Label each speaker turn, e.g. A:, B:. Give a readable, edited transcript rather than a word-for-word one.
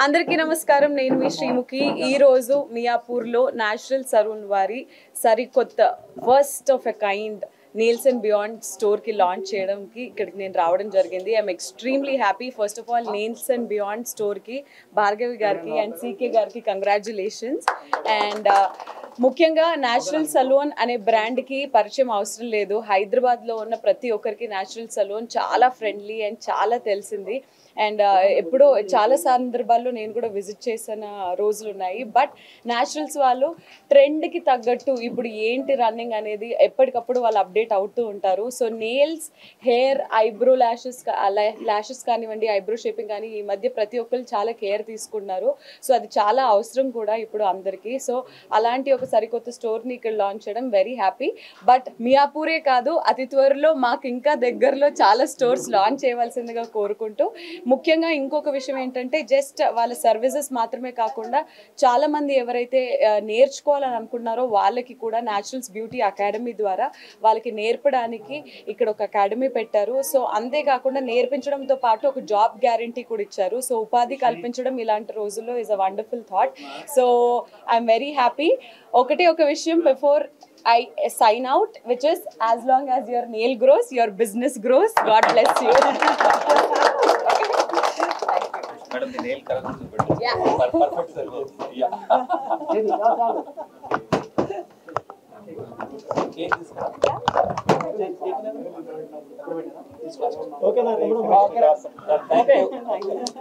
A: అందరికీ నమస్కారం. నేను మీ శ్రీముఖి. ఈ రోజు మియాపూర్లో నేచురల్ సలూన్ వారి సరికొత్త first of a kind nails and beyond స్టోర్కి లాంచ్ చేయడానికి ఇక్కడికి నేను రావడం జరిగింది. I'm extremely happy. First of all nails and beyond స్టోర్కి భార్గవి గారికి అండ్ సీకే గారికి కంగ్రాచ్యులేషన్స్. అండ్ ముఖ్యంగా నేచురల్ సలూన్ అనే బ్రాండ్కి పరిచయం అవసరం లేదు. హైదరాబాద్లో ఉన్న ప్రతి ఒక్కరికి నేచురల్ సలూన్ చాలా ఫ్రెండ్లీ అండ్ చాలా తెలిసింది. అండ్ ఎప్పుడో చాలా సందర్భాల్లో నేను కూడా విజిట్ చేసిన రోజులు ఉన్నాయి. బట్ నేచురల్స్ వాళ్ళు ట్రెండ్కి తగ్గట్టు ఇప్పుడు ఏంటి రన్నింగ్ అనేది ఎప్పటికప్పుడు వాళ్ళు అప్డేట్ అవుతూ ఉంటారు. So nails, hair, eyebrow lashes కానివ్వండి, ఐబ్రో షేపింగ్ కానీ ఈ మధ్య ప్రతి ఒక్కరు చాలా కేర్ తీసుకుంటున్నారు. సో అది చాలా అవసరం కూడా ఇప్పుడు అందరికీ. సో అలాంటి ఒక సరికొత్త స్టోర్ని ఇక్కడ లాంచ్ చేయడం వెరీ హ్యాపీ. బట్ మియాపూరే కాదు, అతి త్వరలో మాకు ఇంకా దగ్గరలో చాలా స్టోర్స్ లాంచ్ చేయవలసిందిగా కోరుకుంటూ, ముఖ్యంగా ఇంకొక విషయం ఏంటంటే జస్ట్ వాళ్ళ సర్వీసెస్ మాత్రమే కాకుండా చాలామంది ఎవరైతే నేర్చుకోవాలని అనుకున్నారో వాళ్ళకి కూడా న్యాచురల్స్ బ్యూటీ అకాడమీ ద్వారా వాళ్ళకి నేర్పడానికి ఇక్కడ ఒక అకాడమీ పెట్టారు. సో అంతేకాకుండా నేర్పించడంతో పాటు ఒక జాబ్ గ్యారంటీ కూడా ఇచ్చారు. సో ఉపాధి కల్పించడం ఇలాంటి రోజుల్లో is a wonderful thought. So I'm very happy. ఒకటే ఒక విషయం before I sign out, which is as long as your nail grows, your business grows. God bless you.
B: Madam, the nail color is good.
A: Yeah.
B: Perfect service. Yeah.
C: Okay,